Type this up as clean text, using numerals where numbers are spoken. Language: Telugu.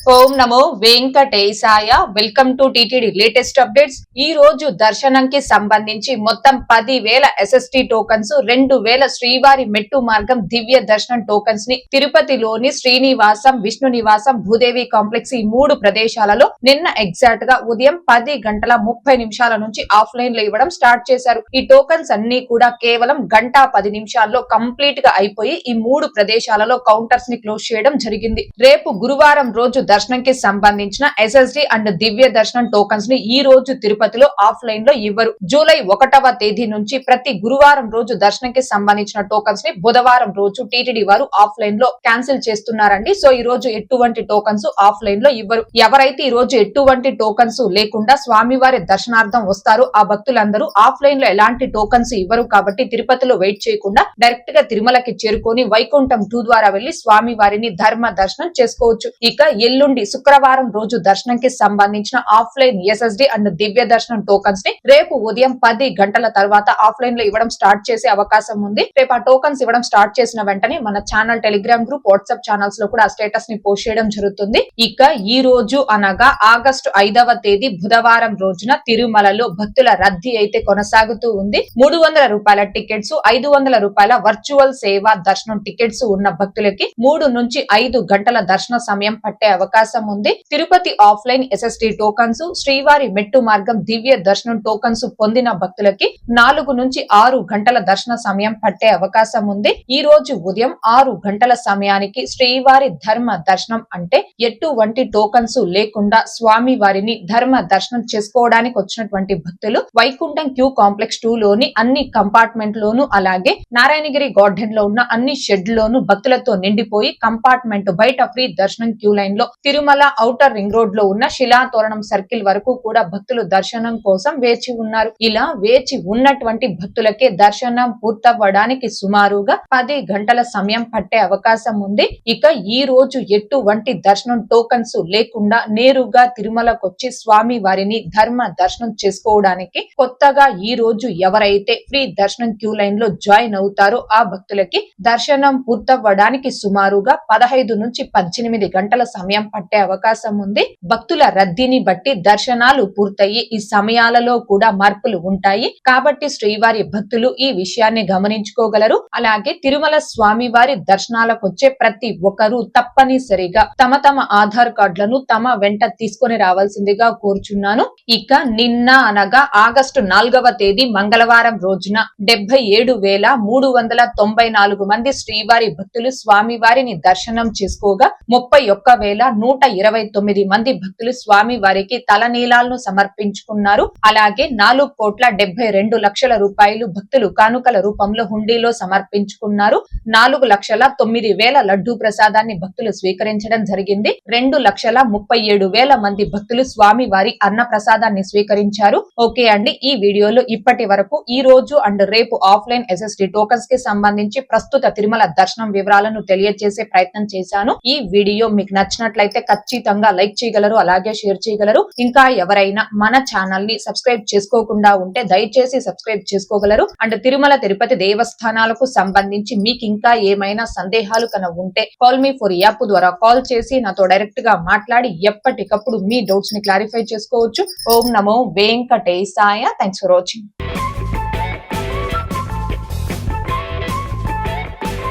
Om Namo Venkatesaya. Welcome to TTD latest updates. ఈ రోజు దర్శనంకి సంబంధించి మొత్తం 10,000 SST టోకన్స్, 2,000 శ్రీవారి మెట్టు మార్గం దివ్య దర్శనం టోకన్స్ ని తిరుపతిలోని శ్రీనివాసం, విష్ణు నివాసం, భూదేవి కాంప్లెక్స్ ఈ 3 ప్రదేశాలలో నిన్న ఎగ్జాక్ట్ గా ఉదయం 10:30 నుంచి ఆఫ్లైన్ లో ఇవ్వడం స్టార్ట్ చేశారు. ఈ టోకన్స్ అన్ని కూడా కేవలం 1:10 కంప్లీట్ గా అయిపోయి ఈ 3 ప్రదేశాలలో కౌంటర్స్ ని క్లోజ్ చేయడం జరిగింది. రేపు గురువారం రోజు దర్శనంకి సంబంధించిన SSD అండ్ దివ్య దర్శనం టోకన్స్ ని ఈ రోజు తిరుపతిలో ఆఫ్లైన్ లో ఇవ్వరు. జూలై 1వ తేదీ నుంచి ప్రతి గురువారం రోజు దర్శనంకి సంబంధించిన టోకన్స్ ని బుధవారం రోజు టీటీడీ వారు ఆఫ్లైన్ లో క్యాన్సిల్ చేస్తున్నారండి. సో ఈ రోజు ఎటువంటి టోకన్స్ ఆఫ్లైన్ లో ఇవ్వరు. ఎవరైతే ఈ రోజు ఎటువంటి టోకన్స్ లేకుండా స్వామివారి దర్శనార్థం వస్తారో ఆ భక్తులందరూ ఆఫ్లైన్ లో ఎలాంటి టోకన్స్ ఇవ్వరు కాబట్టి తిరుపతిలో వెయిట్ చేయకుండా డైరెక్ట్ గా తిరుమలకి చేరుకొని వైకుంఠం 2 ద్వారా వెళ్లి స్వామి వారిని ధర్మ దర్శనం చేసుకోవచ్చు. ఇక ఎల్లుండి శుక్రవారం రోజు దర్శనంకి సంబంధించిన ఆఫ్లైన్ SSD అండ్ దివ్య దర్శనం టోకన్స్ ని రేపు ఉదయం 10 గంటల తర్వాత ఆఫ్లైన్ లో ఇవ్వడం స్టార్ట్ చేసే అవకాశం ఉంది. రేపు ఆ టోకన్స్ ఇవ్వడం స్టార్ట్ చేసిన వెంటనే మన channel, Telegram group, WhatsApp channels లో కూడా ఆ స్టేటస్ ని పోస్ట్ చేయడం జరుగుతుంది. ఇక ఈ రోజు అనగా ఆగస్టు 5వ తేదీ బుధవారం రోజున తిరుమలలో భక్తుల రద్దీ అయితే కొనసాగుతూ ఉంది. 300 రూపాయల టికెట్స్, 500 రూపాయల వర్చువల్ సేవా దర్శనం టికెట్స్ ఉన్న భక్తులకి 3 నుంచి 5 గంటల దర్శన సమయం పట్టే అవకాశం ఉంది. తిరుపతి ఆఫ్లైన్ SST టోకన్స్, శ్రీవారి మెట్టు మార్గం దివ్య దర్శనం టోకన్స్ పొందిన భక్తులకి 4 నుంచి 6 గంటల దర్శన సమయం పట్టే అవకాశం ఉంది. ఈ రోజు ఉదయం 6 గంటల సమయానికి శ్రీవారి ధర్మ దర్శనం అంటే ఎటువంటి టోకన్స్ లేకుండా స్వామి వారిని ధర్మ దర్శనం చేసుకోవడానికి వచ్చినటువంటి భక్తులు వైకుంఠం క్యూ కాంప్లెక్స్ 2 లోని అన్ని కంపార్ట్మెంట్ లోను, అలాగే నారాయణగిరి గార్డెన్ లో ఉన్న అన్ని షెడ్ లోను భక్తులతో నిండిపోయి కంపార్ట్మెంట్ బయట ఫ్రీ దర్శనం క్యూ లైన్ లో తిరుమల ఔటర్ రింగ్ రోడ్ లో ఉన్న శిలాతోరణం సర్కిల్ వరకు కూడా భక్తులు దర్శనం కోసం వేచి ఉన్నారు. ఇలా వేచి ఉన్నటువంటి భక్తులకే దర్శనం పూర్తవ్వడానికి సుమారుగా 10 గంటల సమయం పట్టే అవకాశం ఉంది. ఇక ఈ రోజు ఎటువంటి దర్శనం టోకన్స్ లేకుండా నేరుగా తిరుమలకొచ్చి స్వామి వారిని ధర్మ దర్శనం చేసుకోవడానికి కొత్తగా ఈ రోజు ఎవరైతే ఫ్రీ దర్శనం క్యూ లైన్ లో జాయిన్ అవుతారో ఆ భక్తులకి దర్శనం పూర్తవ్వడానికి సుమారుగా 15 నుంచి 18 గంటల సమయం పట్టే అవకాశం ఉంది. భక్తుల రద్దీని బట్టి దర్శనాలు పూర్తయి ఈ సమయాలలో కూడా మార్పులు ఉంటాయి కాబట్టి శ్రీవారి భక్తులు ఈ విషయాన్ని గమనించుకోగలరు. అలాగే తిరుమల స్వామి వారి దర్శనాలకు వచ్చే ప్రతి ఒక్కరూ తప్పనిసరిగా తమ ఆధార్ కార్డులను తమ వెంట తీసుకొని రావాల్సిందిగా కోరుచున్నాను. ఇక నిన్న అనగా ఆగస్టు 4వ తేదీ మంగళవారం రోజున 77,394 మంది శ్రీవారి భక్తులు స్వామి వారిని దర్శనం చేసుకోగా 31,129 మంది భక్తులు స్వామి వారికి తలనీలాలను సమర్పించుకున్నారు. అలాగే 4,72,00,000 రూపాయలు భక్తులు కానుకల రూపంలో హుండీలో సమర్పించుకున్నారు. 4,09,000 లడ్డూ ప్రసాదాన్ని భక్తులు స్వీకరించడం జరిగింది. 2,37,000 మంది భక్తులు స్వామి వారి అన్న ప్రసాదాన్ని స్వీకరించారు. ఓకే అండి, ఈ వీడియోలో ఇప్పటి వరకు ఈ రోజు అండ్ రేపు ఆఫ్లైన్ SST టోకన్స్ కి సంబంధించి ప్రస్తుత తిరుమల దర్శనం వివరాలను తెలియజేసే ప్రయత్నం చేశాను. ఈ వీడియో మీకు నచ్చినట్లయితే ఖచ్చితంగా లైక్ చేయగలరు, అలాగే షేర్ చేయగలరు. ఇంకా ఎవరైనా మన ఛానల్ ని సబ్స్క్రైబ్ చేసుకోకుండా ఉంటే దయచేసి సబ్స్క్రైబ్ చేసుకోగలరు. అండ్ తిరుమల తిరుపతి దేవస్థానాలకు సంబంధించి మీకు ఇంకా ఏమైనా సందేహాలు ఉంటే కాల్ మీ ఫర్ యాప్ ద్వారా కాల్ చేసి నాతో డైరెక్ట్ గా మాట్లాడి ఎప్పటికప్పుడు మీ డౌట్స్ ని క్లారిఫై చేసుకోవచ్చు. ఓం నమో వెంకటేశాయ. Thanks for watching.